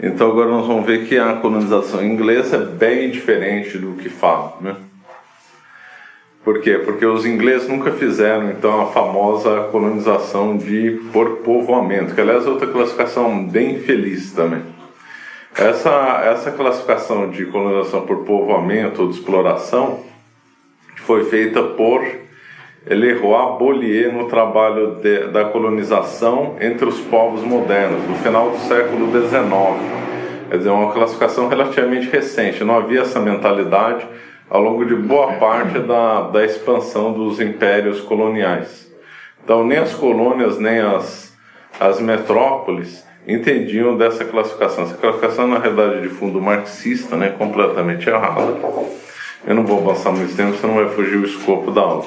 Então agora nós vamos ver que a colonização inglesa é bem diferente do que fala, né? Por quê? Porque os ingleses nunca fizeram, então, a famosa colonização por povoamento, que aliás é outra classificação bem infeliz também. Essa classificação de colonização por povoamento ou de exploração foi feita por Leroy Beaulieu no trabalho da colonização entre os povos modernos, no final do século XIX. Quer dizer, uma classificação relativamente recente, não havia essa mentalidade ao longo de boa parte da expansão dos impérios coloniais. Então, nem as colônias, nem as metrópoles entendiam dessa classificação. Essa classificação, na realidade, de fundo marxista, né, completamente errada. Eu não vou avançar muito tempo, senão vai fugir o escopo da aula.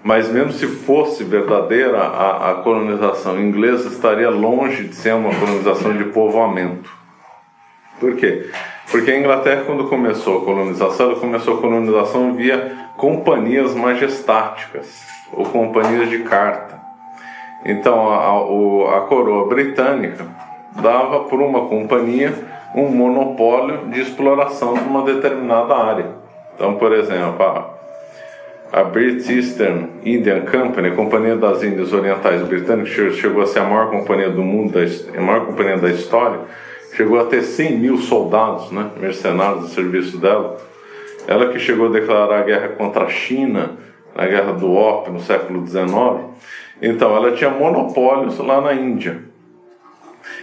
Mas mesmo se fosse verdadeira, a colonização inglesa estaria longe de ser uma colonização de povoamento. Por quê? Porque a Inglaterra, quando começou a colonização, ela começou a colonização via companhias majestáticas, ou companhias de carta. Então, a coroa britânica dava por uma companhia um monopólio de exploração de uma determinada área. Então, por exemplo, a British Eastern Indian Company, a Companhia das Índias Orientais Britânicas, chegou a ser a maior companhia do mundo, a maior companhia da história, chegou a ter 100 mil soldados, né, mercenários a serviço dela. Ela que chegou a declarar a guerra contra a China, na Guerra do Ópio, no século XIX. Então, ela tinha monopólios lá na Índia.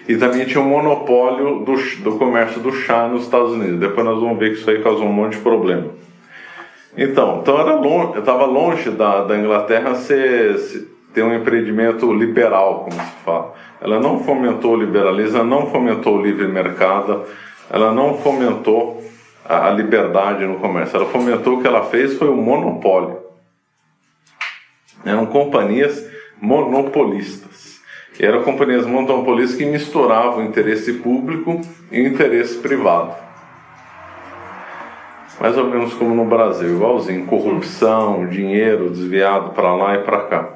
E também tinha um monopólio do comércio do chá nos Estados Unidos. Depois nós vamos ver que isso aí causou um monte de problema. Então estava longe da Inglaterra ter um empreendimento liberal, como se fala. Ela não fomentou o liberalismo, ela não fomentou o livre mercado, ela não fomentou a liberdade no comércio. Ela fomentou, o que ela fez foi um monopólio. Eram companhias monopolistas. E eram companhias monopolistas que misturavam o interesse público e o interesse privado. Mais ou menos como no Brasil, igualzinho. Corrupção, dinheiro desviado para lá e para cá.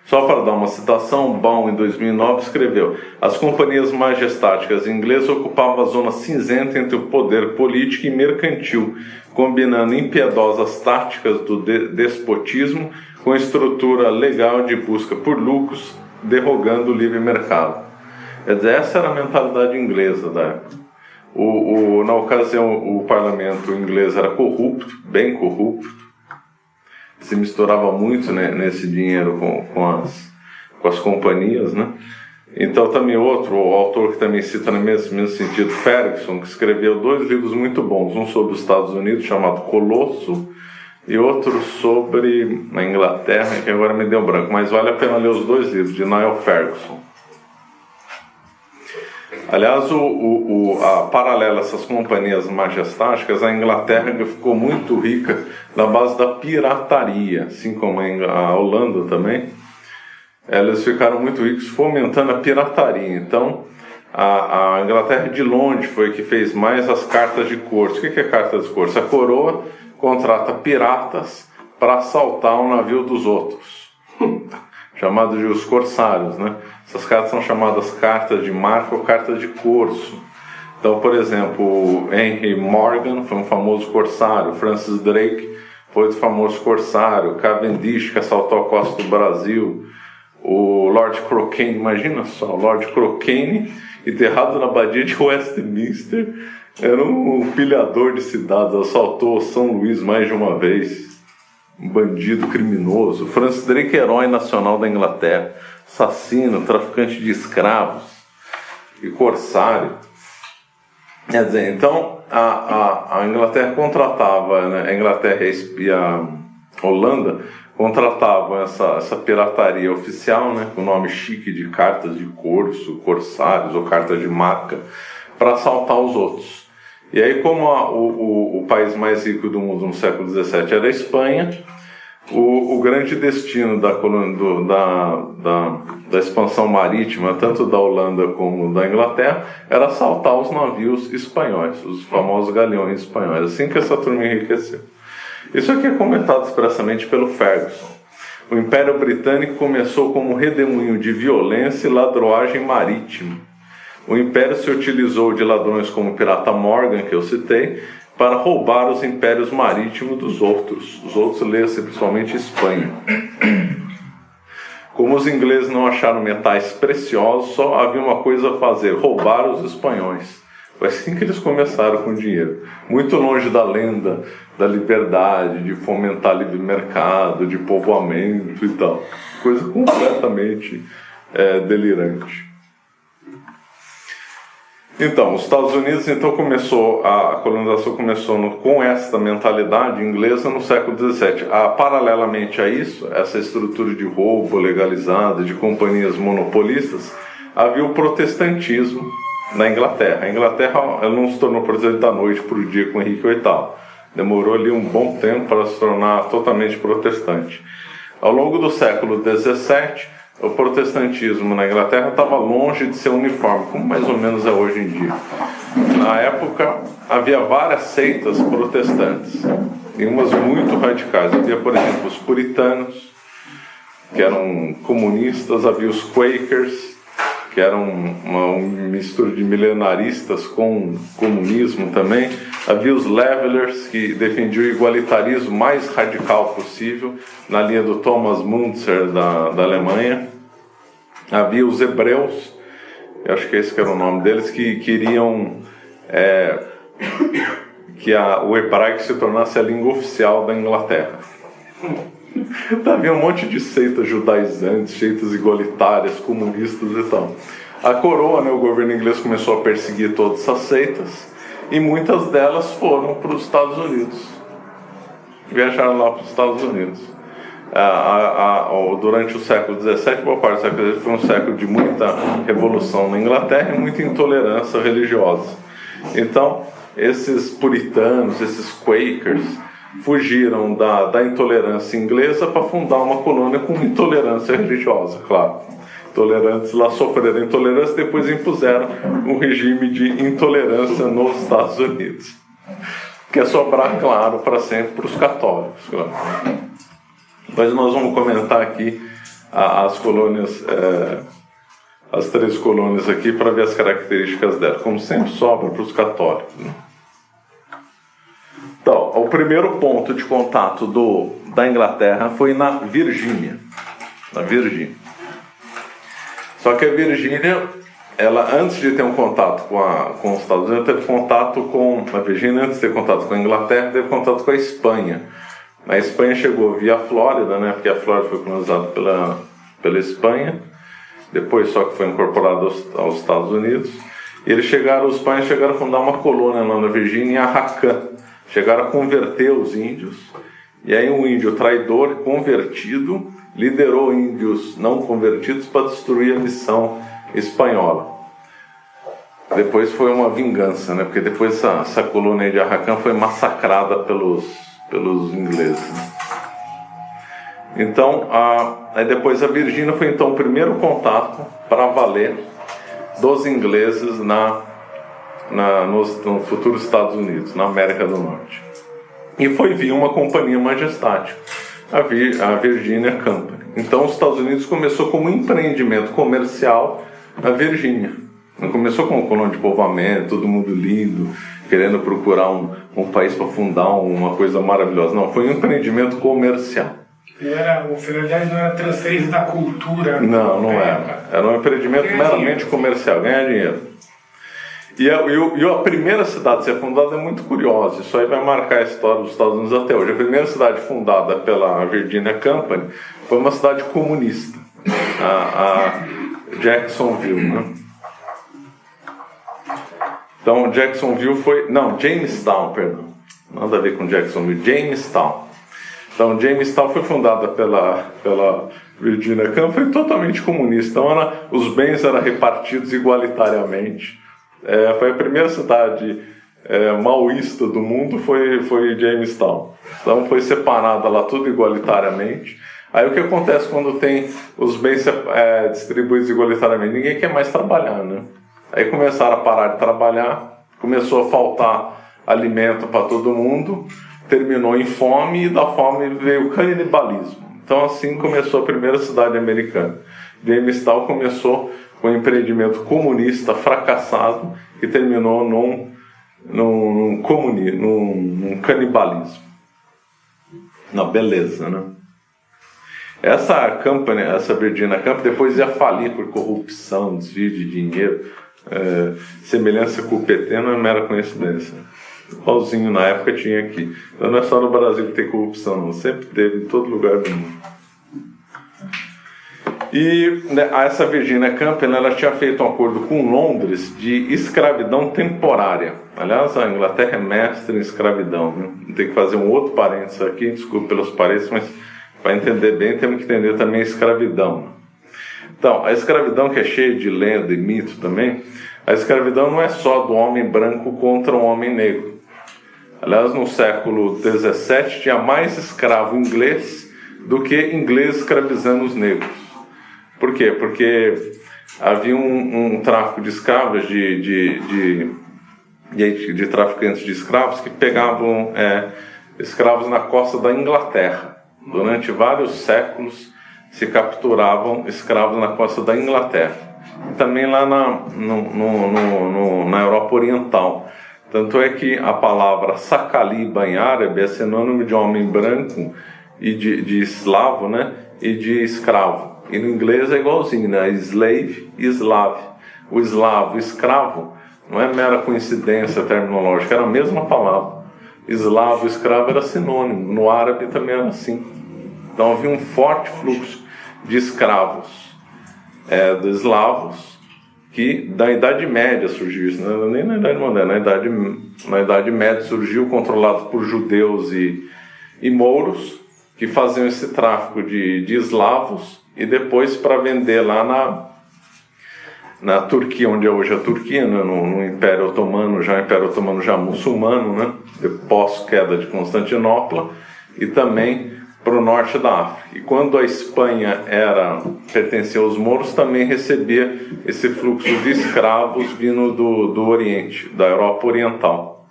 Só para dar uma citação, Baum, em 2009, escreveu: as companhias majestáticas inglesas ocupavam a zona cinzenta entre o poder político e mercantil, combinando impiedosas táticas do despotismo com estrutura legal de busca por lucros, derrogando o livre mercado. Quer dizer, essa era a mentalidade inglesa da época. Na ocasião, o parlamento inglês era corrupto, bem corrupto, se misturava muito, né, nesse dinheiro com as companhias, né? Então também outro autor que também cita no mesmo sentido, Ferguson, que escreveu 2 livros muito bons, um sobre os Estados Unidos chamado Colosso e outro sobre a Inglaterra, que agora me deu branco, mas vale a pena ler os 2 livros de Niall Ferguson. Aliás, paralelo a essas companhias majestáticas, a Inglaterra ficou muito rica na base da pirataria, assim como a Holanda também. Eles ficaram muito ricos fomentando a pirataria. Então, a Inglaterra de longe foi que fez mais as cartas de corso. O que é carta de corso? A coroa contrata piratas para assaltar o navio dos outros, chamados de os corsários, né? Essas cartas são chamadas cartas de marca ou cartas de corso. Então, por exemplo, Henry Morgan foi um famoso corsário, Francis Drake foi outro famoso corsário, Cavendish, que assaltou a costa do Brasil, o Lord Crockane, imagina só, o Lord Crockane, enterrado na abadia de Westminster, era um pilhador de cidades, assaltou São Luís mais de uma vez, um bandido criminoso. Francis Drake, herói nacional da Inglaterra, assassino, traficante de escravos e corsário. Quer dizer, então a Inglaterra contratava, né, a Inglaterra e a Holanda contratavam essa pirataria oficial, né, com o nome chique de cartas de corso, corsários ou cartas de marca, para assaltar os outros. E aí, como o país mais rico do mundo no século XVII era a Espanha, o grande destino da expansão marítima, tanto da Holanda como da Inglaterra, era assaltar os navios espanhóis, os famosos galeões espanhóis, assim que essa turma enriqueceu. Isso aqui é comentado expressamente pelo Ferguson. O Império Britânico começou como um redemoinho de violência e ladroagem marítima. O Império se utilizou de ladrões como o pirata Morgan, que eu citei, para roubar os impérios marítimos dos outros. Os outros lê-se principalmente Espanha. Como os ingleses não acharam metais preciosos, só havia uma coisa a fazer: roubar os espanhóis. Foi assim que eles começaram com o dinheiro. Muito longe da lenda da liberdade, de fomentar livre mercado, de povoamento e tal. Coisa completamente delirante. Então, os Estados Unidos a colonização começou com essa mentalidade inglesa no século XVII. Paralelamente a isso, essa estrutura de roubo legalizada, de companhias monopolistas, havia o protestantismo na Inglaterra. A Inglaterra ela não se tornou protestante da noite para o dia com Henrique VIII. Demorou ali um bom tempo para se tornar totalmente protestante. Ao longo do século XVII, o protestantismo na Inglaterra estava longe de ser uniforme, como mais ou menos é hoje em dia. Na época, havia várias seitas protestantes, e umas muito radicais. Havia, por exemplo, os puritanos, que eram comunistas, havia os Quakers, que eram uma mistura de milenaristas com comunismo também. Havia os Levelers, que defendiam o igualitarismo mais radical possível, na linha do Thomas Müntzer, da Alemanha. Havia os Hebreus, eu acho que esse que era o nome deles, que queriam que o hebraico se tornasse a língua oficial da Inglaterra. Havia um monte de seitas judaizantes, seitas igualitárias, comunistas e tal. A coroa, o governo inglês começou a perseguir todas essas seitas, e muitas delas foram para os Estados Unidos. Viajaram lá para os Estados Unidos. Durante o século XVII, boa parte do século XVII foi um século de muita revolução na Inglaterra e muita intolerância religiosa. Então, esses puritanos, esses Quakers, fugiram da intolerância inglesa para fundar uma colônia com intolerância religiosa, claro. Intolerantes lá sofreram intolerância e depois impuseram um regime de intolerância nos Estados Unidos, que é sobrar, claro, para sempre para os católicos, claro. Mas nós vamos comentar aqui as colônias, as 3 colônias aqui, para ver as características delas. Como sempre, sobra para os católicos, né? Então, o primeiro ponto de contato da Inglaterra foi na Virgínia. Na Virgínia. Só que a Virgínia, ela, antes de ter um contato com os Estados Unidos, teve contato com a Virgínia, antes de ter contato com a Inglaterra, teve contato com a Espanha. A Espanha chegou via Flórida, né, porque a Flórida foi colonizada pela Espanha, depois só que foi incorporada aos Estados Unidos. E os espanhóis chegaram a fundar uma colônia lá na Virgínia, em Arracã. Chegaram a converter os índios, e aí um índio traidor, convertido, liderou índios não convertidos para destruir a missão espanhola. Depois foi uma vingança, né? Porque depois essa colônia de Arracã foi massacrada pelos ingleses. Então, aí depois a Virgínia foi então o primeiro contato para valer dos ingleses nos futuros Estados Unidos, na América do Norte. E foi via uma companhia majestática, a Virginia Company. Então os Estados Unidos começou como um empreendimento comercial a Virgínia. Não começou como colônia de povoamento, todo mundo lindo, querendo procurar um país para fundar uma coisa maravilhosa. Não, foi um empreendimento comercial. A finalidade não era transferência da cultura. Não era. Era um empreendimento meramente comercial, ganhar dinheiro. E a primeira cidade a ser fundada é muito curiosa. Isso aí vai marcar a história dos Estados Unidos até hoje. A primeira cidade fundada pela Virginia Company foi uma cidade comunista, a Jacksonville, né? Então, Jamestown, perdão. Nada a ver com Jacksonville, Jamestown. Então, Jamestown foi fundada pela Virginia Company, totalmente comunista. Então, os bens eram repartidos igualitariamente. Foi a primeira cidade maoísta do mundo, foi Jamestown. Então foi separada lá tudo igualitariamente. Aí o que acontece quando tem os bens distribuídos igualitariamente? Ninguém quer mais trabalhar, né? Aí começaram a parar de trabalhar, começou a faltar alimento para todo mundo, terminou em fome, e da fome veio o canibalismo. Então assim começou a primeira cidade americana. Jamestown começou Foi um empreendimento comunista fracassado que terminou num canibalismo. Não, beleza, né? Essa Virginia Company depois ia falir por corrupção, desvio de dinheiro, semelhança com o PT não é mera coincidência. Igualzinho na época tinha aqui. Então não é só no Brasil que tem corrupção, não. Sempre teve em todo lugar do mundo. E essa Virginia Company, ela tinha feito um acordo com Londres de escravidão temporária. Aliás, a Inglaterra é mestre em escravidão, né? Tem que fazer um outro parênteses aqui, desculpe pelos parênteses, mas para entender bem temos que entender também a escravidão. Então, a escravidão, que é cheia de lenda e mito também, a escravidão não é só do homem branco contra o homem negro. Aliás, no século XVII tinha mais escravo inglês do que inglês escravizando os negros. Por quê? Porque havia um tráfico de escravos, de traficantes de escravos que pegavam escravos na costa da Inglaterra. Durante vários séculos se capturavam escravos na costa da Inglaterra. E também lá na Europa Oriental. Tanto é que a palavra Sacaliba em árabe é sinônimo de homem branco e de eslavo, né? E de escravo. E no inglês é igualzinho, né? Slave e slave. O eslavo, escravo, não é mera coincidência terminológica, era a mesma palavra. Eslavo, escravo era sinônimo. No árabe também era assim. Então havia um forte fluxo de escravos, dos eslavos, que da Idade Média surgiu isso, não era nem na Idade Moderna, na Idade Média surgiu, controlado por judeus e mouros, que faziam esse tráfico de eslavos, e depois para vender lá na Turquia, onde é hoje a Turquia, né, no Império Otomano, já muçulmano, né, pós-queda de Constantinopla, e também para o norte da África. E quando a Espanha pertencia aos mouros, também recebia esse fluxo de escravos vindo do Oriente, da Europa Oriental.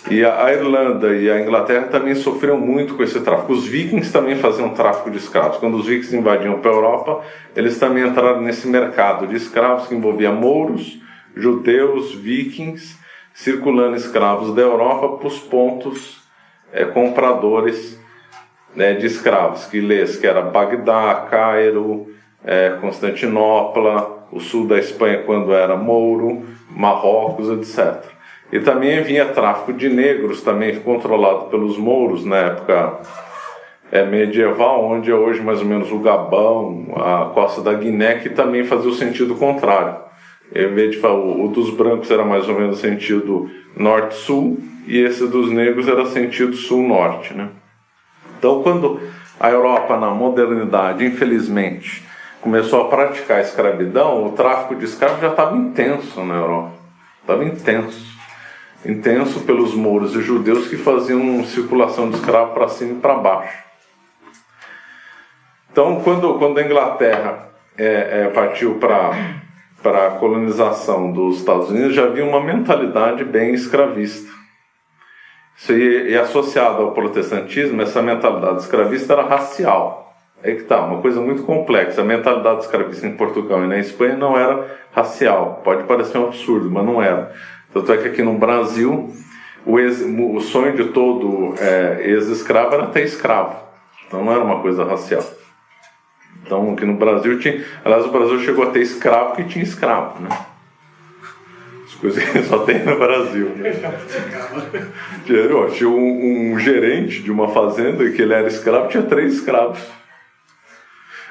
E a Irlanda e a Inglaterra também sofreram muito com esse tráfico. Os vikings também faziam tráfico de escravos. Quando os vikings invadiam para a Europa, eles também entraram nesse mercado de escravos que envolvia mouros, judeus, vikings, circulando escravos da Europa para os pontos compradores de escravos, que era Bagdá, Cairo, Constantinopla, o sul da Espanha quando era mouro, Marrocos, etc. E também vinha tráfico de negros, também controlado pelos mouros na época medieval, onde é hoje mais ou menos o Gabão, a costa da Guiné, que também fazia o sentido contrário. Em vez de o dos brancos era mais ou menos sentido norte-sul, e esse dos negros era sentido sul-norte, né? Então, quando a Europa, na modernidade, infelizmente, começou a praticar a escravidão, o tráfico de escravos já estava intenso na Europa. Estava intenso pelos mouros e judeus que faziam circulação de escravo para cima e para baixo. Então, quando a Inglaterra partiu para a colonização dos Estados Unidos, já havia uma mentalidade bem escravista. Isso aí, e associado ao protestantismo, essa mentalidade escravista era racial. É que tá, uma coisa muito complexa. A mentalidade escravista em Portugal e na Espanha não era racial. Pode parecer um absurdo, mas não era. Tanto é que aqui no Brasil, o sonho de todo ex-escravo era ter escravo. Então não era uma coisa racial. Então aqui no Brasil aliás, o Brasil chegou a ter escravo que tinha escravo, né? As coisas que só tem no Brasil. Tinha um gerente de uma fazenda que ele era escravo, tinha 3 escravos.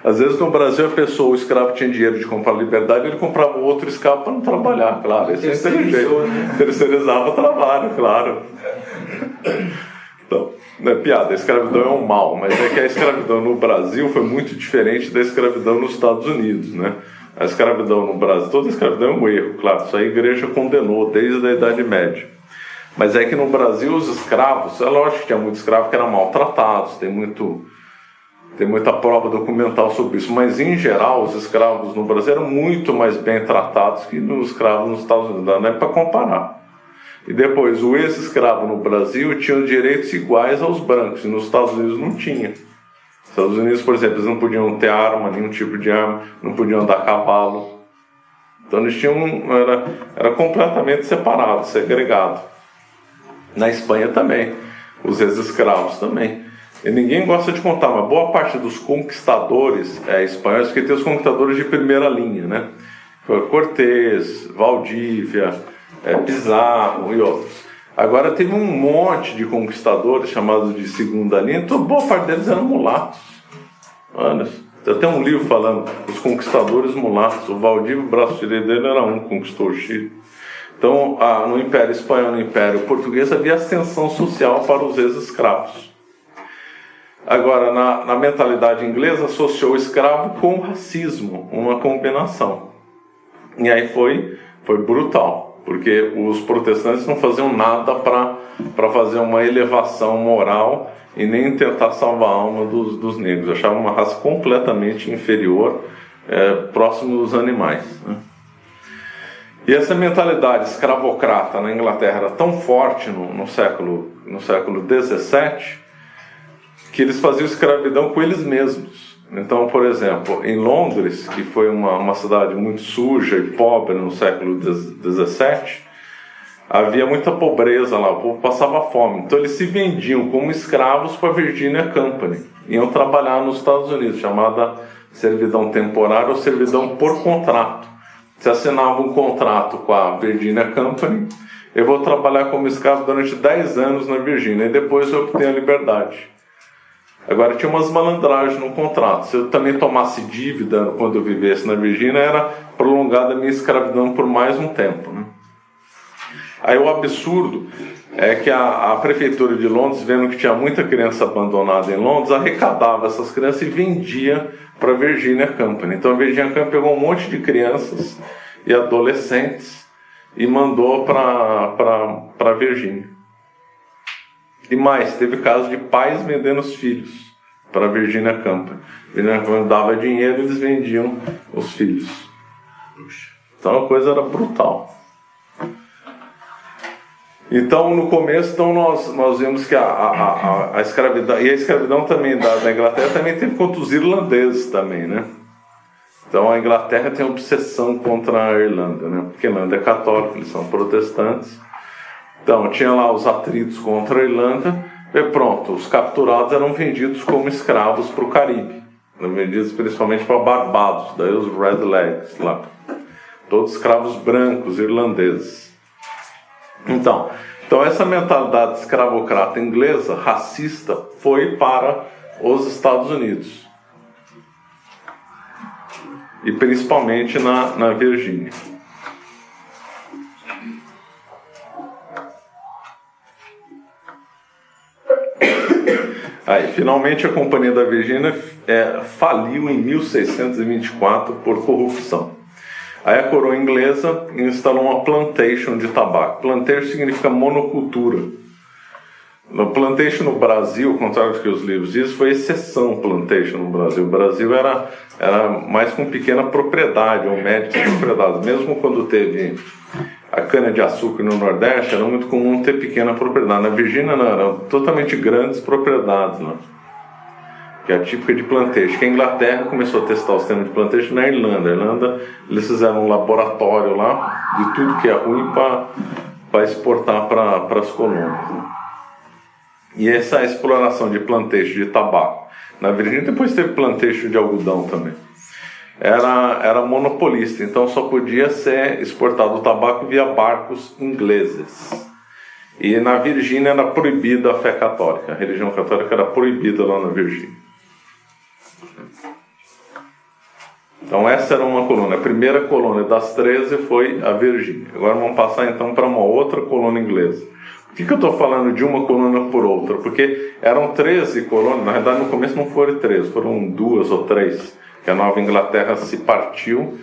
Às vezes no Brasil o escravo tinha dinheiro de comprar liberdade, ele comprava outro escravo para não trabalhar, claro. Esse é inteligente. Né? Terceirizava o trabalho, claro. Então, não é piada, a escravidão é um mal, mas é que a escravidão no Brasil foi muito diferente da escravidão nos Estados Unidos, né? A escravidão no Brasil, toda escravidão é um erro, claro, isso a igreja condenou desde a Idade Média. Mas é que no Brasil os escravos, é lógico que tinha muitos escravos que eram maltratados, tem muita prova documental sobre isso, mas em geral os escravos no Brasil eram muito mais bem tratados que os escravos nos Estados Unidos, não é para comparar. E depois, o ex-escravo no Brasil tinha direitos iguais aos brancos, e nos Estados Unidos não tinha. Nos Estados Unidos, por exemplo, eles não podiam ter arma, nenhum tipo de arma, não podiam andar a cavalo, Então eles tinham, era completamente separado, segregado. Na Espanha também, os ex-escravos também. E ninguém gosta de contar, mas boa parte dos conquistadores espanhóis, porque tem os conquistadores de primeira linha, né? Cortés, Valdívia, Pizarro e outros. Agora teve um monte de conquistadores chamados de segunda linha, então boa parte deles eram mulatos. Olha, tem um livro falando os conquistadores mulatos. O Valdívia, o braço direito dele era um, conquistou o Chile. Então, no Império Espanhol, no Império Português, havia ascensão social para os ex-escravos. Agora, na mentalidade inglesa, associou o escravo com o racismo, uma combinação. E aí foi brutal, porque os protestantes não faziam nada para fazer uma elevação moral e nem tentar salvar a alma dos negros. Achavam uma raça completamente inferior, próximo dos animais, né? E essa mentalidade escravocrata na Inglaterra era tão forte no século XVII que eles faziam escravidão com eles mesmos. Então, por exemplo, em Londres, que foi uma cidade muito suja e pobre no século XVII, havia muita pobreza lá, o povo passava fome. Então eles se vendiam como escravos para a Virginia Company. Iam trabalhar nos Estados Unidos, chamada servidão temporária ou servidão por contrato. Você assinava um contrato com a Virginia Company, eu vou trabalhar como escravo durante 10 anos na Virgínia e depois eu obtenho a liberdade. Agora tinha umas malandragens no contrato. Se eu também tomasse dívida quando eu vivesse na Virgínia, era prolongada a minha escravidão por mais um tempo, né? Aí o absurdo é que a prefeitura de Londres, vendo que tinha muita criança abandonada em Londres, arrecadava essas crianças e vendia para a Virginia Company. Então a Virginia Company pegou um monte de crianças e adolescentes e mandou para a Virgínia. E mais, teve casos de pais vendendo os filhos para a Virginia Company. A Virginia Company dava dinheiro e eles vendiam os filhos. Então a coisa era brutal. Então, no começo, nós vimos que a escravidão, e a escravidão também da Inglaterra também teve contra os irlandeses também, né? Então, a Inglaterra tem obsessão contra a Irlanda, né? Porque a Irlanda é católica, eles são protestantes. Então, tinha lá os atritos contra a Irlanda, e pronto, os capturados eram vendidos como escravos para o Caribe. Eram vendidos principalmente para Barbados, daí os Redlegs lá. Todos escravos brancos, irlandeses. Então essa mentalidade escravocrata inglesa, racista, foi para os Estados Unidos. E principalmente na Virgínia. Aí, finalmente a Companhia da Virgínia faliu em 1624 por corrupção. Aí a coroa inglesa instalou uma plantation de tabaco. Plantation significa monocultura. No plantation no Brasil, ao contrário do que os livros dizem, foi exceção plantation no Brasil. O Brasil era mais com pequena propriedade, ou médias propriedades. Mesmo quando teve a cana-de-açúcar no Nordeste, era muito comum ter pequena propriedade. Na Virgínia não, eram totalmente grandes propriedades lá. Que é a típica de plantation. Que a Inglaterra começou a testar o sistema de plantation na Irlanda. A Irlanda, eles fizeram um laboratório lá de tudo que é ruim para exportar para as colônias, né? E essa exploração de plantation de tabaco na Virgínia, depois teve plantation de algodão também, era monopolista, então só podia ser exportado o tabaco via barcos ingleses. E na Virgínia era proibida a fé católica, a religião católica era proibida lá na Virgínia. Então essa era uma colônia. A primeira colônia das 13 foi a Virgínia. Agora vamos passar então para uma outra colônia inglesa. Por que eu estou falando de uma colônia por outra? Porque eram 13 colônias, na verdade no começo não foram 13, foram 2 ou 3, que a Nova Inglaterra se partiu,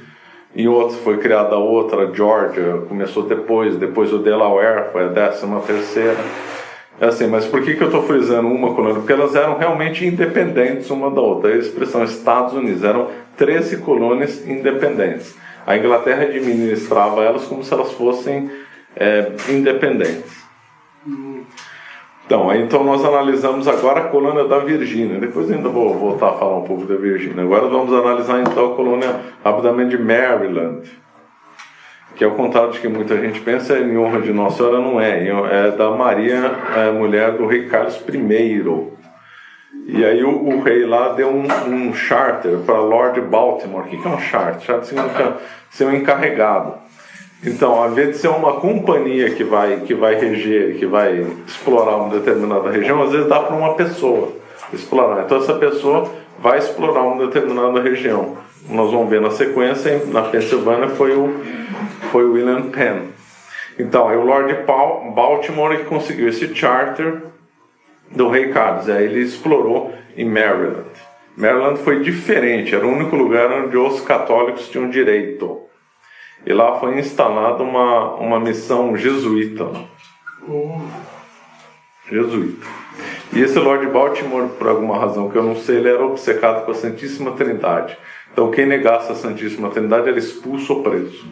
e outros foi criada outra, a Georgia começou depois o Delaware foi a 13ª. É assim, mas por que eu estou frisando uma colônia? Porque elas eram realmente independentes uma da outra. A expressão Estados Unidos, eram 13 colônias independentes. A Inglaterra administrava elas como se elas fossem independentes. Então nós analisamos agora a colônia da Virgínia. Depois ainda vou voltar a falar um pouco da Virgínia. Agora vamos analisar então a colônia rapidamente de Maryland. que ao contrário de que muita gente pensa, em honra de Nossa Senhora, não é. É da Maria, mulher do rei Carlos I. E aí o rei lá deu um charter para Lord Baltimore. O que é um charter? Charter significa ser um encarregado. Então, ao invés de ser uma companhia que vai reger, que vai explorar uma determinada região, às vezes dá para uma pessoa explorar. Então, essa pessoa vai explorar uma determinada região. Nós vamos ver na sequência, na Pensilvânia foi o William Penn. Então, é o Lord Baltimore que conseguiu esse charter do rei Carlos. Aí ele explorou em Maryland. Maryland foi diferente, era o único lugar onde os católicos tinham direito. E lá foi instalada uma missão jesuíta. Jesuíta. E esse Lord Baltimore, por alguma razão que eu não sei, ele era obcecado com a Santíssima Trindade. Então quem negasse a Santíssima Trindade era expulso ou preso.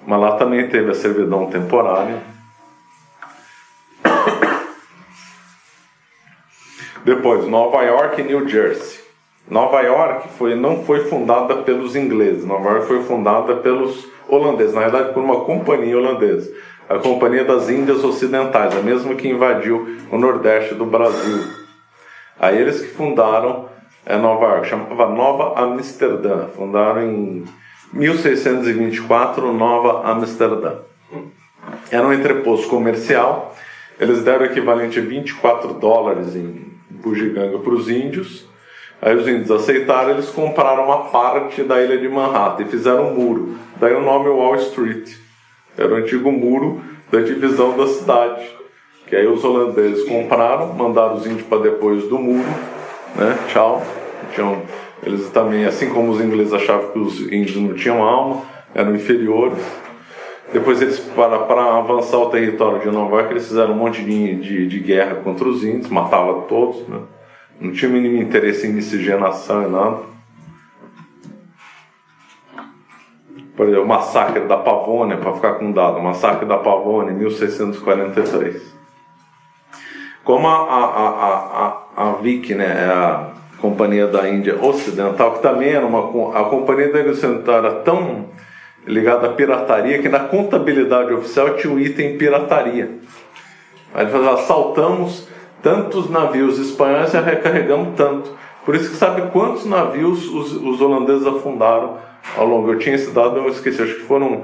Mas lá também teve a servidão temporária. Depois, Nova York e New Jersey. Nova York não foi fundada pelos ingleses, Nova York foi fundada pelos holandeses, na verdade por uma companhia holandesa, a Companhia das Índias Ocidentais, a mesma que invadiu o Nordeste do Brasil. Aí eles que fundaram Nova York, chamava Nova Amsterdã, fundaram em 1624 Nova Amsterdã. Era um entreposto comercial, eles deram o equivalente a $24 em bugiganga para os índios. Aí os índios aceitaram, eles compraram uma parte da ilha de Manhattan e fizeram um muro. Daí o nome Wall Street. Era o antigo muro da divisão da cidade. Que aí os holandeses compraram, mandaram os índios para depois do muro, né? Tchau. Eles também, assim como os ingleses achavam que os índios não tinham alma, eram inferiores. Depois eles, para avançar o território de Nova York, eles fizeram um monte de guerra contra os índios, matavam todos, né? Não tinha o mínimo interesse em miscigenação e nada. Por exemplo, o massacre da Pavônia, para ficar com dado, o massacre da Pavônia em 1643. Como a Vic, né, é a Companhia da Índia Ocidental, que também era a Companhia da Índia Ocidental era tão ligada à pirataria que na contabilidade oficial tinha um item pirataria. Aí eles falavam, assaltamos tantos navios espanhóis e recarregamos tanto. Por isso que sabe quantos navios os holandeses afundaram ao longo. Eu tinha esse dado, eu esqueci, acho que foram,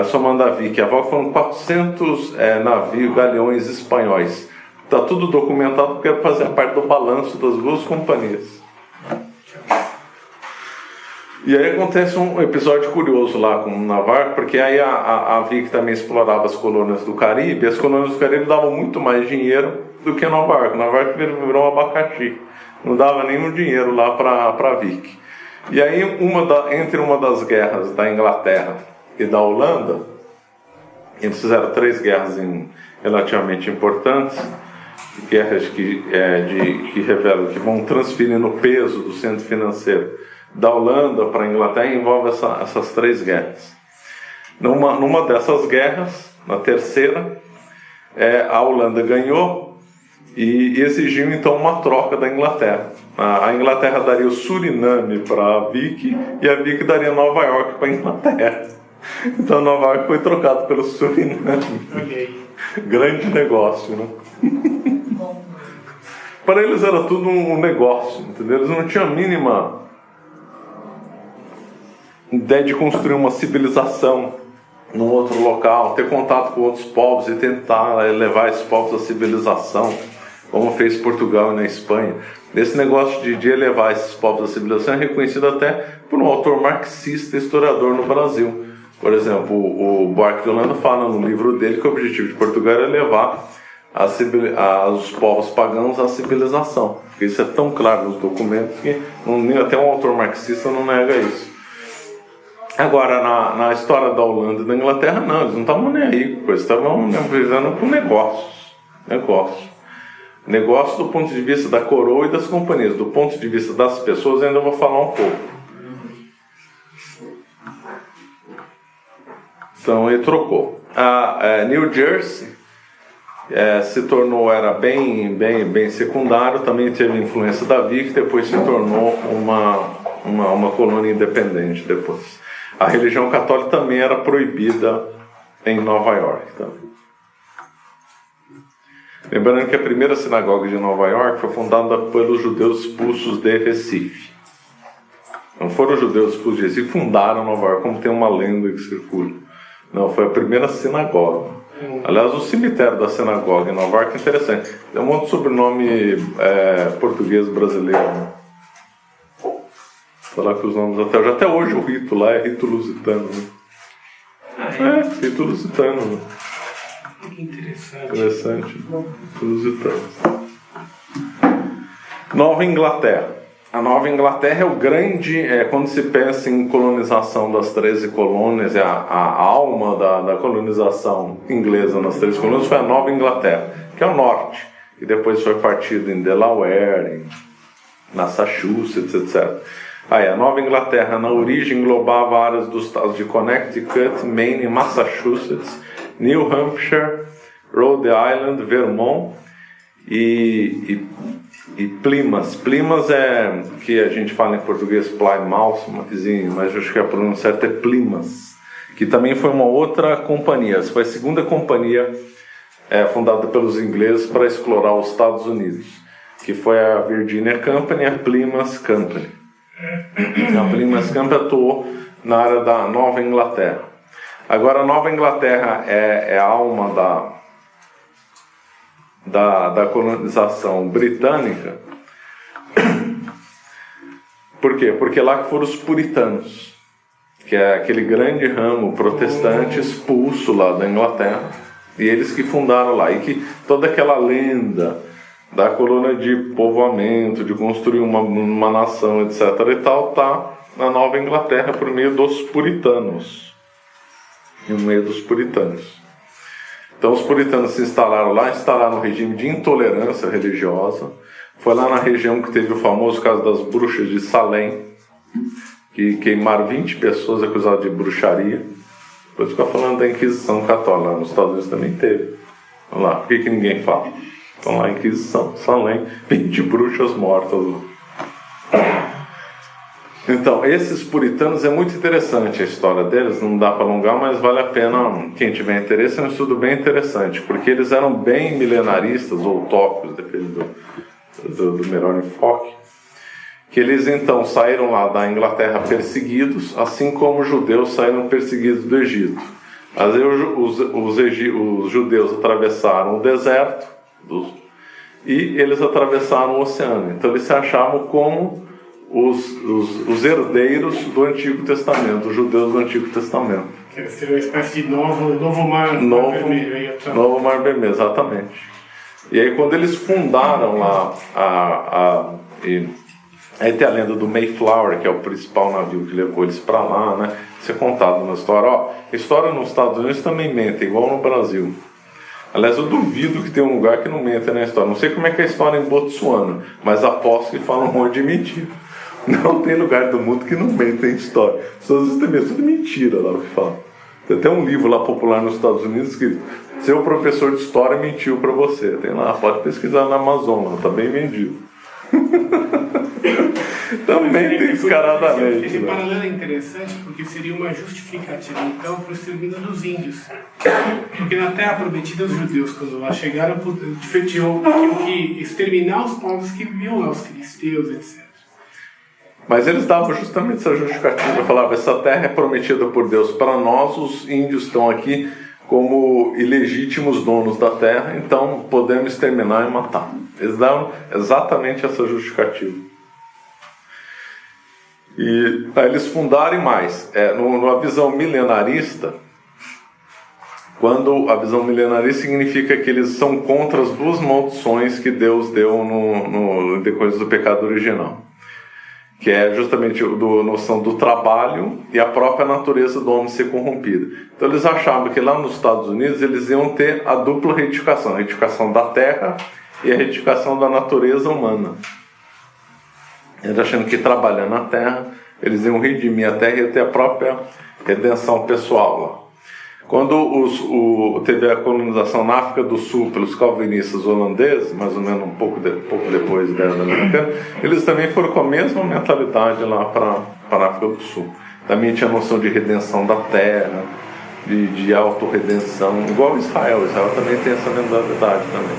somando a Vic, foram 400 navios, galeões espanhóis. Está tudo documentado porque era fazer parte do balanço das duas companhias. E aí acontece um episódio curioso lá com Navarro, porque aí a Vic também explorava as colônias do Caribe, e as colônias do Caribe davam muito mais dinheiro do que Nova York. Nova York virou um abacaxi, não dava nenhum dinheiro lá para a Vic. E aí entre uma das guerras da Inglaterra e da Holanda, eles fizeram 3 guerras relativamente importantes, guerras que revelam que vão transferindo o peso do centro financeiro da Holanda para a Inglaterra, envolve essas 3 guerras. Numa dessas guerras, na terceira, a Holanda ganhou e exigiu então uma troca da Inglaterra. A Inglaterra daria o Suriname para a Vic e a Vic daria Nova York para a Inglaterra. Então Nova York foi trocado pelo Suriname. Okay. Grande negócio, né? Para eles era tudo um negócio, entendeu? Eles não tinham a mínima ideia de construir uma civilização num outro local, ter contato com outros povos e tentar levar esses povos à civilização, como fez Portugal e na Espanha. Esse negócio de elevar esses povos à civilização é reconhecido até por um autor marxista historiador no Brasil. Por exemplo, o Buarque de Holanda fala no livro dele que o objetivo de Portugal era levar os povos pagãos à civilização. Porque isso é tão claro nos documentos que até um autor marxista não nega isso. Agora, na história da Holanda e da Inglaterra, não, eles não estavam nem aí, eles estavam visando com negócios. Negócio do ponto de vista da coroa e das companhias. Do ponto de vista das pessoas, ainda vou falar um pouco. Então, ele trocou. A New Jersey se tornou, era bem secundário, também teve influência da Vic, depois se tornou uma colônia independente depois. a religião católica também era proibida em Nova York também. Lembrando que a primeira sinagoga de Nova York foi fundada pelos judeus expulsos de Recife. Não foram os judeus expulsos de Recife que fundaram Nova York, como tem uma lenda que circula. Não, foi a primeira sinagoga. Aliás, o cemitério da sinagoga em Nova York é interessante. Tem um monte de sobrenome português brasileiro. Né? Falar que os nomes até hoje o rito lá é rito lusitano. Né? Rito lusitano. Né? Que interessante. Interessante. Lusitano. Nova Inglaterra. A Nova Inglaterra é o grande, quando se pensa em colonização das 13 colônias, a alma da colonização inglesa nas 13 colônias foi a Nova Inglaterra, que é o norte, e depois foi partido em Delaware, em Massachusetts, etc. A Nova Inglaterra, na origem, englobava áreas dos estados de Connecticut, Maine, Massachusetts, New Hampshire, Rhode Island, Vermont e Plymouth. Plymouth é que a gente fala em português Plymouth, mas acho que a pronúncia certa é Plymouth, que também foi uma outra companhia. Essa foi a segunda companhia fundada pelos ingleses para explorar os Estados Unidos, que foi a Virginia Company e a Plymouth Company. A Plymouth Company atuou na área da Nova Inglaterra. Agora, a Nova Inglaterra é a alma da colonização britânica. Por quê? Porque lá que foram os puritanos, que é aquele grande ramo protestante expulso lá da Inglaterra, e eles que fundaram lá, e que toda aquela lenda da colônia de povoamento, de construir uma nação, etc. e tal, está na Nova Inglaterra por meio dos puritanos. No meio dos puritanos. Então os puritanos se instalaram lá, instalaram um regime de intolerância religiosa. Foi lá na região que teve o famoso caso das bruxas de Salem, que queimaram 20 pessoas acusadas de bruxaria. Depois fica falando da Inquisição Católica, nos Estados Unidos também teve. Vamos lá, por que ninguém fala? Então lá, Inquisição, Salem, 20 bruxas mortas. Então, esses puritanos, é muito interessante a história deles, não dá para alongar, mas vale a pena, quem tiver interesse, é um estudo bem interessante, porque eles eram bem milenaristas, ou utópicos, depende do melhor enfoque, que eles então saíram lá da Inglaterra perseguidos, assim como os judeus saíram perseguidos do Egito. Mas aí os judeus atravessaram o deserto, e eles atravessaram o oceano, então eles se achavam como os herdeiros do Antigo Testamento, os judeus do Antigo Testamento. Que seria uma espécie de novo mar vermelho. Novo Mar Vermelho, exatamente. E aí quando eles fundaram lá, aí tem a lenda do Mayflower, que é o principal navio que levou eles para lá, né? Isso é contado na história. História nos Estados Unidos também mente, igual no Brasil. Aliás, eu duvido que tenha um lugar que não mente na história. Não sei como é que é a história em Botsuana, mas aposto que falam um monte de mentira. Não tem lugar do mundo que não mente em história. As pessoas dizem mesmo, tudo mentira lá o que fala. Tem até um livro lá popular nos Estados Unidos que seu professor de história mentiu para você. Tem lá, pode pesquisar na Amazon, lá, tá bem vendido. Também tem descaradamente. Esse paralelo é interessante porque seria uma justificativa então para o extermínio dos índios. Porque na Terra Prometida os judeus, quando lá chegaram, tinham que exterminar os povos que viviam lá, os filisteus, etc. Mas eles davam justamente essa justificativa, falavam, essa terra é prometida por Deus para nós, os índios estão aqui como ilegítimos donos da terra, então podemos exterminar e matar. Eles davam exatamente essa justificativa. E aí eles fundaram mais. Numa visão milenarista, quando a visão milenarista significa que eles são contra as duas maldições que Deus deu no decorrer do pecado original, que é justamente a noção do trabalho e a própria natureza do homem ser corrompida. Então eles achavam que lá nos Estados Unidos eles iam ter a dupla retificação, a retificação da terra e a retificação da natureza humana. Eles achando que trabalhando na terra, eles iam redimir a terra e ter a própria redenção pessoal lá. Quando teve a colonização na África do Sul pelos calvinistas holandeses, mais ou menos um pouco depois da era americana, eles também foram com a mesma mentalidade lá para a África do Sul. também tinha a noção de redenção da terra, de autorredenção, igual Israel. Israel também tem essa mentalidade também.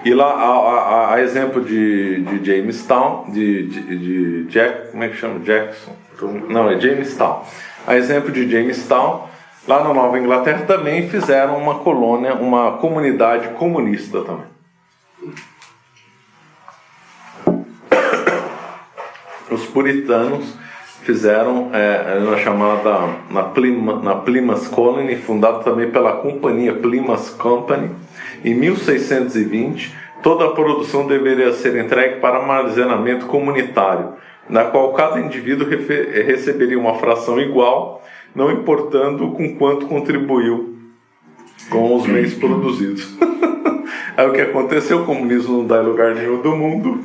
E lá, a exemplo de Jamestown, de Jack, como é que chama? Jackson? Não, é Jamestown. A exemplo de Jamestown, lá na Nova Inglaterra também fizeram uma colônia, uma comunidade comunista também. Os puritanos fizeram na Plymouth Colony, fundada também pela companhia Plymouth Company. Em 1620, toda a produção deveria ser entregue para armazenamento comunitário, na qual cada indivíduo receberia uma fração igual, não importando com quanto contribuiu com os bens produzidos. Aí o que aconteceu? O comunismo não dá em lugar nenhum do mundo,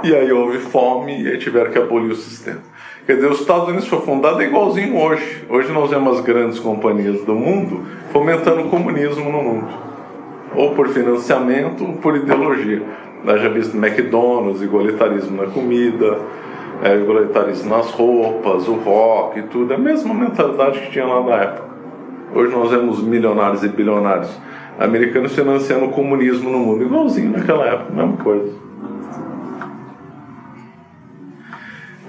e aí houve fome, e aí tiveram que abolir o sistema. Quer dizer, os Estados Unidos foi fundado igualzinho hoje. Hoje nós vemos as grandes companhias do mundo fomentando o comunismo no mundo. Ou por financiamento, ou por ideologia. Nós já vimos McDonald's, igualitarismo na comida, igualitarismo nas roupas, o rock e tudo. É a mesma mentalidade que tinha lá na época. Hoje nós vemos milionários e bilionários americanos financiando o comunismo no mundo. Igualzinho naquela época, mesma coisa.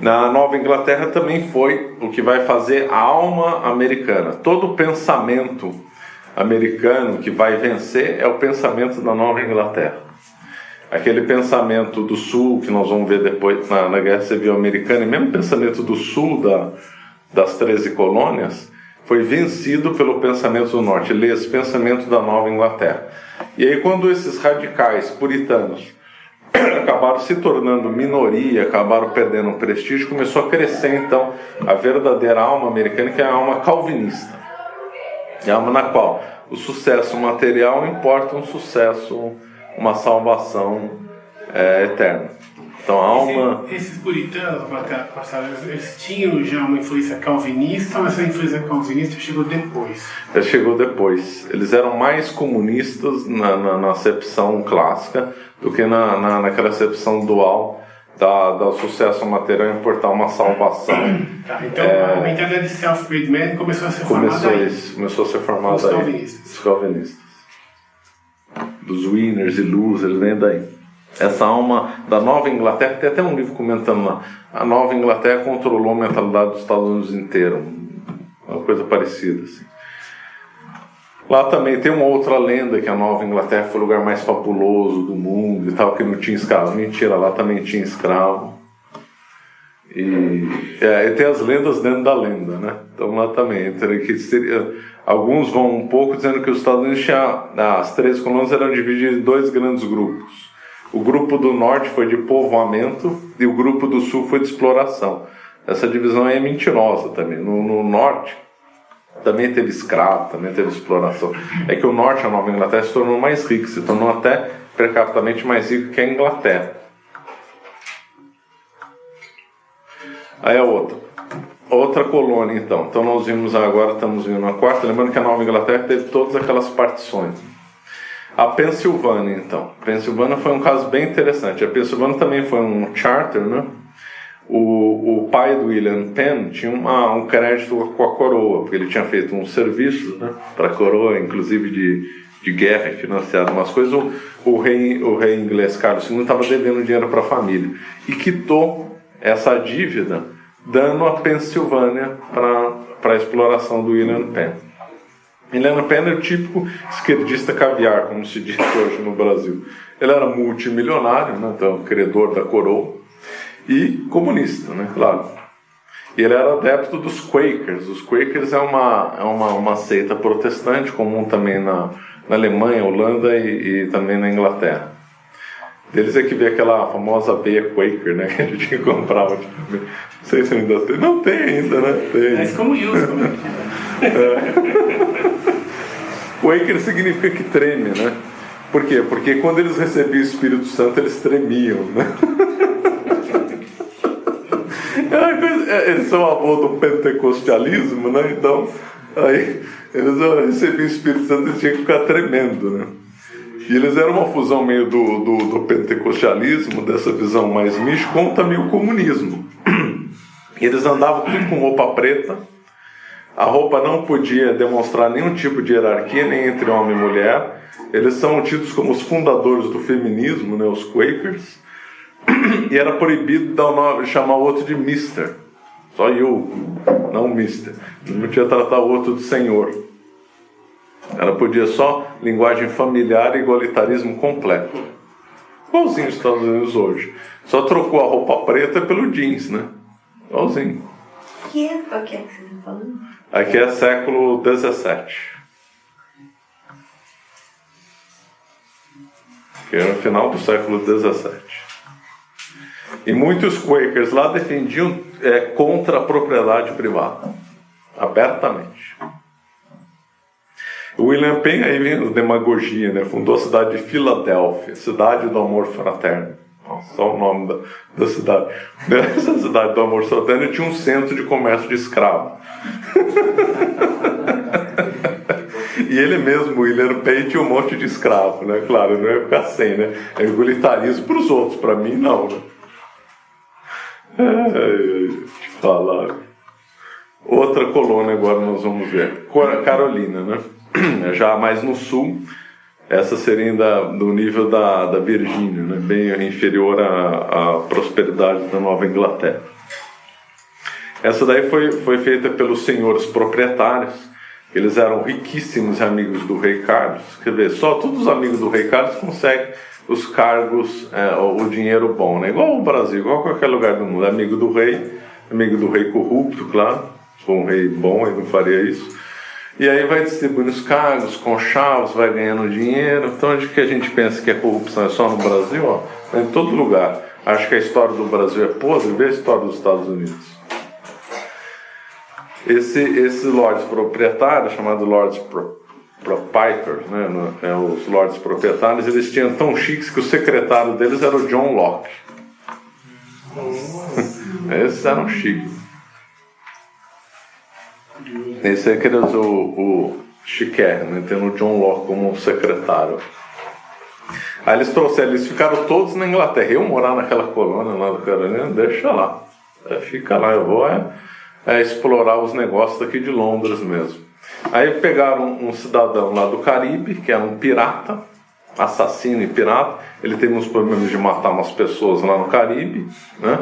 Na Nova Inglaterra também foi o que vai fazer a alma americana. Todo pensamento americano que vai vencer é o pensamento da Nova Inglaterra. Aquele pensamento do Sul, que nós vamos ver depois na Guerra Civil Americana, e mesmo o pensamento do Sul das 13 colônias, foi vencido pelo pensamento do Norte, esse pensamento da Nova Inglaterra. E aí quando esses radicais puritanos acabaram se tornando minoria, acabaram perdendo prestígio, começou a crescer então a verdadeira alma americana, que é a alma calvinista. É a alma na qual o sucesso material importa um sucesso, uma salvação eterna. Então a alma... Esses puritanos, eles tinham já uma influência calvinista, ou essa influência calvinista chegou depois? Chegou depois. Eles eram mais comunistas na acepção clássica do que naquela acepção dual do sucesso material importar uma salvação. Tá, então a mentalidade de self-made man começou a ser formada aí. Começou a ser formada aí. Os calvinistas. Dos winners e losers, vem daí. Essa alma da Nova Inglaterra, tem até um livro comentando lá, a Nova Inglaterra controlou a mentalidade dos Estados Unidos inteiro. Uma coisa parecida, assim. Lá também tem uma outra lenda que a Nova Inglaterra foi o lugar mais fabuloso do mundo e tal, que não tinha escravo. Mentira, lá também tinha escravo. E tem as lendas dentro da lenda, né? Então lá também, alguns vão um pouco dizendo que os Estados Unidos as 13 colônias eram divididas em 2 grandes grupos. O grupo do norte foi de povoamento e o grupo do sul foi de exploração. Essa divisão aí é mentirosa também. No norte também teve escravo, também teve exploração. É que o norte, a Nova Inglaterra, se tornou mais rico, se tornou até percapitamente mais rico que a Inglaterra. Aí a outra colônia, então. Então nós vimos agora, estamos vendo a quarta, lembrando que a Nova Inglaterra teve todas aquelas partições. A Pensilvânia, então. Pensilvânia foi um caso bem interessante. A Pensilvânia também foi um charter, né? O pai do William Penn tinha um crédito com a coroa, porque ele tinha feito uns serviços, né, para a coroa, inclusive de guerra, financiado umas coisas. O rei inglês Carlos II estava devendo dinheiro para a família e quitou essa dívida, dando a Pensilvânia para a exploração do William Penn. William Penn é o típico esquerdista caviar, como se diz hoje no Brasil. Ele era multimilionário, né, então credor da coroa, e comunista, né, claro. E ele era adepto dos Quakers. Os Quakers é uma seita protestante, comum também na Alemanha, Holanda e também na Inglaterra. Deles é que vê aquela famosa veia Quaker, né, que a gente comprava. Não sei se ainda tem. Não tem ainda, né? Tem. Mas como isso, né? Quaker significa que treme, né? Por quê? Porque quando eles recebiam o Espírito Santo, eles tremiam, né? Eles são a avô do pentecostalismo, né? Então, aí eles recebiam o Espírito Santo e tinham que ficar tremendo, né? E eles eram uma fusão meio do pentecostalismo, dessa visão mais mística, com também o comunismo. E eles andavam tudo com roupa preta. A roupa não podia demonstrar nenhum tipo de hierarquia, nem entre homem e mulher. Eles são tidos como os fundadores do feminismo, né, os Quakers. E era proibido dar o nome, chamar o outro de Mister. Só eu, não Mister. Não podia tratar o outro de senhor. Ela podia só linguagem familiar e igualitarismo completo. Igualzinho os Estados Unidos hoje. Só trocou a roupa preta pelo jeans, né? Igualzinho. Que época que é que você está falando? Aqui é século XVII. Que é no final do século XVII. E muitos Quakers lá defendiam contra a propriedade privada. Abertamente. O William Penn, aí vem a demagogia, né? Fundou a cidade de Filadélfia, cidade do amor fraterno. Nossa, só o nome da cidade. Nessa cidade do amor fraterno tinha um centro de comércio de escravo. E ele mesmo, William Penn, tinha um monte de escravo, né? Claro, não ia ficar sem, né? É igualitarismo para os outros, para mim não, né? Te falar. Outra colônia agora nós vamos ver. Carolina, né? Já mais no sul, essa seria do nível da Virgínia, né? Bem inferior à prosperidade da Nova Inglaterra. Essa daí foi feita pelos senhores proprietários. Eles eram riquíssimos e amigos do rei Carlos. Quer dizer, só todos os amigos do rei Carlos conseguem os cargos, o dinheiro bom, né? Igual o Brasil, igual qualquer lugar do mundo. Amigo do rei corrupto, claro. Se for um rei bom, ele não faria isso. E aí vai distribuindo os cargos, conchavos, vai ganhando dinheiro. Então, onde que a gente pensa que a corrupção é só no Brasil? Ó, é em todo lugar. Acho que a história do Brasil é podre, vê a história dos Estados Unidos. Esses lords proprietários, chamados lords proprietors, né, os lords proprietários, eles tinham tão chiques que o secretário deles era o John Locke. Esses eram chiques. Esse é que eles o chiquérrimo, né, tendo o John Locke como secretário. Aí eles ficaram todos na Inglaterra. Eu morar naquela colônia lá do Carolina, deixa lá. Fica lá, eu vou explorar os negócios daqui de Londres mesmo. Aí pegaram um cidadão lá do Caribe, que era um pirata, assassino e pirata. Ele teve uns problemas de matar umas pessoas lá no Caribe, né?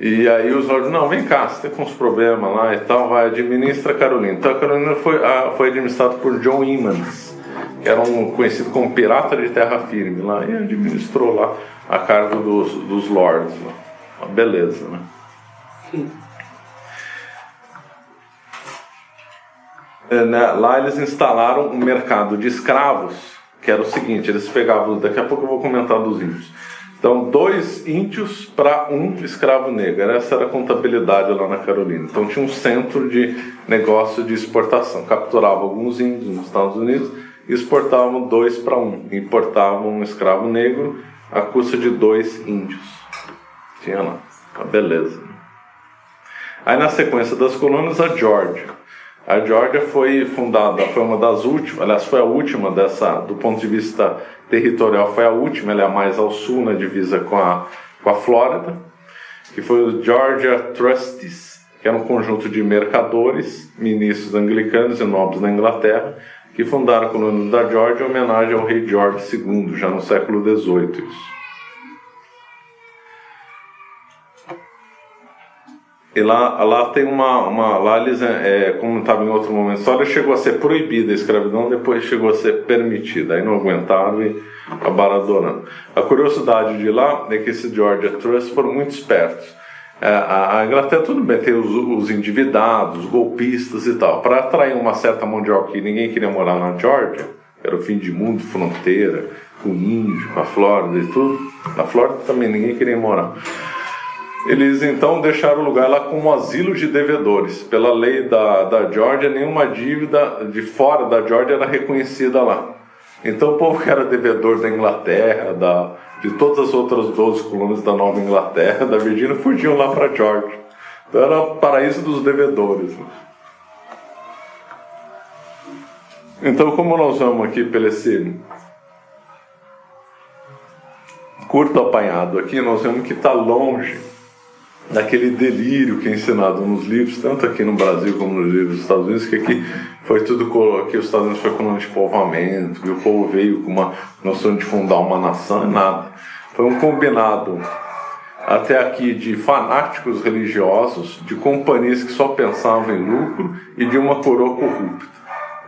E aí os lords, não, vem cá, você tem uns problemas lá e tal, vai, administra a Carolina. Então a Carolina foi administrada por John Emmons, que era conhecido como pirata de terra firme lá, e administrou lá a cargo dos lords. Lá. Beleza, né? Lá eles instalaram um mercado de escravos, que era o seguinte, eles pegavam, daqui a pouco eu vou comentar dos índios. Então, 2 índios para 1 escravo negro. Essa era a contabilidade lá na Carolina. Então, tinha um centro de negócio de exportação. Capturavam alguns índios nos Estados Unidos e exportavam 2 para 1. Importavam um escravo negro à custa de 2 índios. Tinha lá. Beleza. Aí, na sequência das colônias, a Geórgia. A Geórgia foi fundada, foi uma das últimas, aliás, foi a última do ponto de vista territorial, foi a última, ela é a mais ao sul, na divisa com a Flórida, que foi o Georgia Trustees, que era um conjunto de mercadores, ministros anglicanos e nobres da Inglaterra, que fundaram a colônia da Geórgia em homenagem ao rei George II, já no século XVIII. Isso. E lá tem lá eles, como estava em outro momento, só ele chegou a ser proibida a escravidão, depois chegou a ser permitida, aí não aguentaram e acabaram adorando. A curiosidade de lá é que esses Georgia Trust foram muito espertos. A Inglaterra, tudo bem, tem os endividados, os golpistas e tal. Para atrair uma certa mão de obra que ninguém queria morar na Geórgia, era o fim de mundo, fronteira, com o índio, com a Flórida e tudo. Na Flórida também ninguém queria morar. Eles então deixaram o lugar lá como asilo de devedores. Pela lei da Geórgia, nenhuma dívida de fora da Geórgia era reconhecida lá. Então o povo que era devedor da Inglaterra, de todas as outras 12 colônias da Nova Inglaterra, da Virgínia, fugiam lá para a Geórgia. Então era o paraíso dos devedores. Então, como nós vamos aqui pelo esse curto apanhado aqui, nós vemos que está longe daquele delírio que é ensinado nos livros, tanto aqui no Brasil como nos livros dos Estados Unidos, que aqui foi tudo que os Estados Unidos foi colônia de povoamento, e o povo veio com uma noção de fundar uma nação, nada. Foi um combinado até aqui de fanáticos religiosos, de companhias que só pensavam em lucro e de uma coroa corrupta.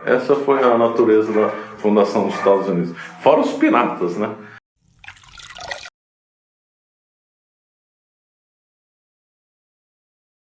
Essa foi a natureza da fundação dos Estados Unidos. Fora os piratas, né?